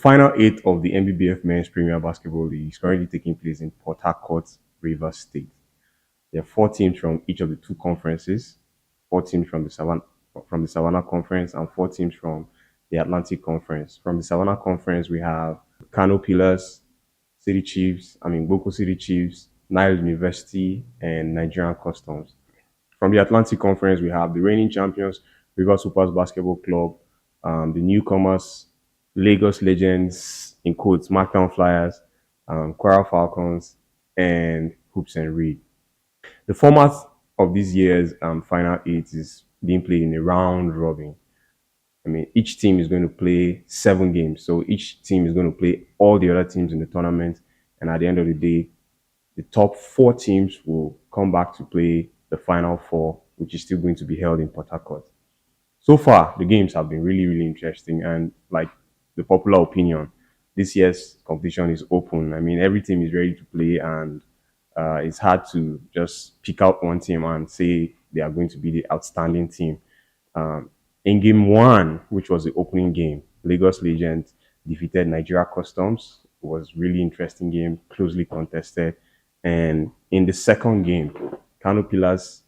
final eight of the NBBF Men's Premier Basketball League is currently taking place in Port Harcourt, Rivers State. There are four teams from each of the two conferences, four teams from the Savannah Conference and four teams from the Atlantic Conference. From the Savannah Conference, we have Kano Pillars, Boko City Chiefs, Nile University, and Nigerian Customs. From the Atlantic Conference, we have the reigning champions, River Supers Basketball Club, the newcomers, Lagos Legends, in quotes, Markdown Flyers, Quara Falcons, and Hoops and Reed. The format of this year's final eight is being played in a round robin. Each team is going to play 7 games. So each team is going to play all the other teams in the tournament. And at the end of the day, the top 4 teams will come back to play the final 4, which is still going to be held in Port Harcourt. So far, the games have been really, really interesting. And like the popular opinion, this year's competition is open. Every team is ready to play, and it's hard to just pick out one team and say they are going to be the outstanding team. In game 1, which was the opening game, Lagos Legends defeated Nigeria Customs. It was a really interesting game, closely contested. And in the second game, Kano Pillars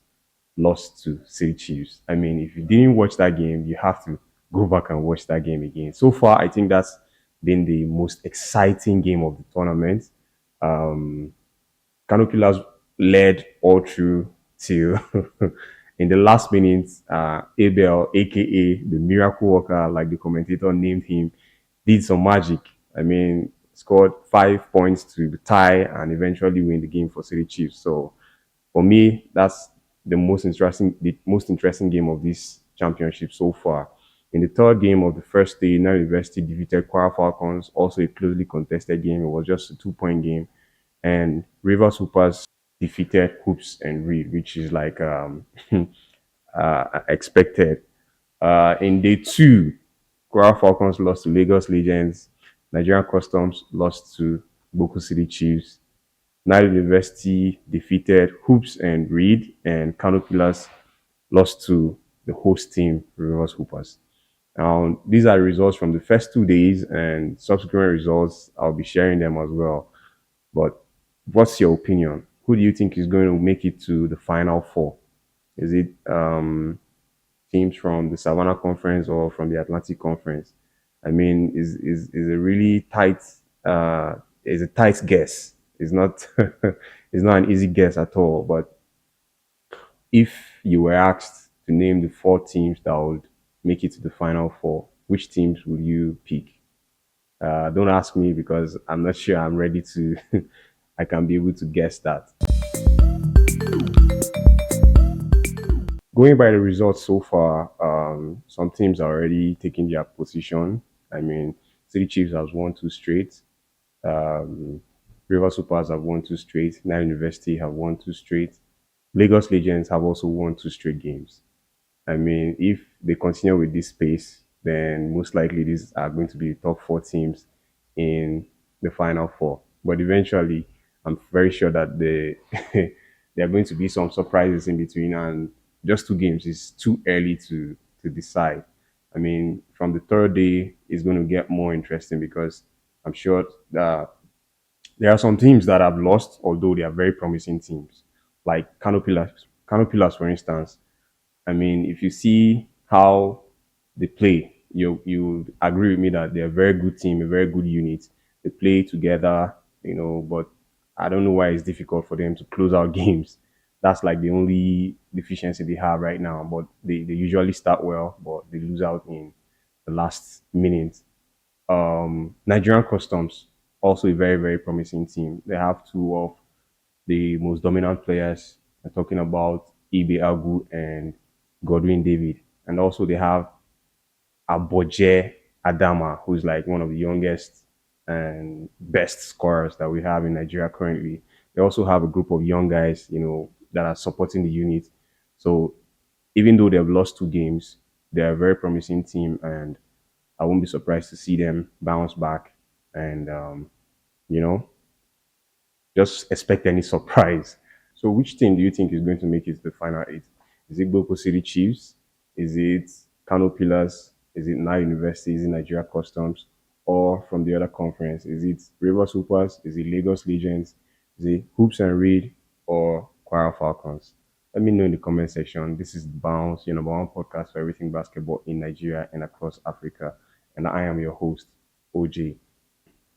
lost to City Chiefs. If you didn't watch that game, you have to go back and watch that game again. So far, I think that's been the most exciting game of the tournament. Kano Pillars led all through till in the last minute, Abel, aka the Miracle Worker, like the commentator named him, did some magic. Scored 5 points to tie and eventually win the game for City Chiefs. So for me, that's the most interesting game of this championship so far. In the third game of the first day, Nile University defeated Quara Falcons, also a closely contested game. It was just a 2-point game. And River Supers defeated Hoops and Reed, which is like expected. In day 2, Quara Falcons lost to Lagos Legends. Nigerian Customs lost to Boko City Chiefs. Nile University defeated Hoops and Reed, and Kano Pillars lost to the host team, Rivers Hoopers. Now, these are the results from the first 2 days, and subsequent results, I'll be sharing them as well. But what's your opinion? Who do you think is going to make it to the final 4? Is it teams from the Savannah Conference or from the Atlantic Conference? Is a really tight is a tight guess. It's not it's not an easy guess at all. But if you were asked to name the 4 teams that would make it to the final 4, which teams would you pick? Don't ask me, because I'm not sure I'm ready to I can be able to guess that. Going by the results so far, some teams are already taking their position. City Chiefs has won 2 straight. River Supers have won 2 straight. Nile University have won 2 straight. Lagos Legends have also won 2 straight games. If they continue with this pace, then most likely these are going to be the top 4 teams in the final 4. But eventually, I'm very sure that there are going to be some surprises in between, and just 2 games is too early to decide. From the third day, it's going to get more interesting, because I'm sure that there are some teams that have lost, although they are very promising teams, like Kano Pillars. Kano Pillars, for instance. If you see how they play, you agree with me that they're a very good team, a very good unit. They play together, but I don't know why it's difficult for them to close out games. That's like the only deficiency they have right now. But they usually start well, but they lose out in the last minute. Nigerian Customs, also a very, very promising team. They have 2 of the most dominant players. I'm talking about Ibe Agu and Godwin David. And also they have Ojay Adama, who's like one of the youngest and best scorers that we have in Nigeria currently. They also have a group of young guys, that are supporting the unit. So even though they've lost 2 games, they're a very promising team, and I won't be surprised to see them bounce back. And just expect any surprise. So which team do you think is going to make it to the final 8? Is it Boko City Chiefs? Is it Kano Pillars? Is it Nile University? Is it Nigeria Customs? or from the other conference? Is it Rivers Hoopers? Is it Lagos Legends? Is it Hoops and Read or Choir Falcons? Let me know in the comment section. This is Bounce, your number one podcast for everything basketball in Nigeria and across Africa. And I am your host, Ojay.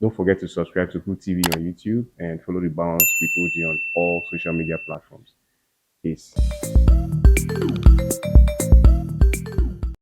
Don't forget to subscribe to Hoop TV on YouTube and follow the Bounce with OJ on all social media platforms. Peace.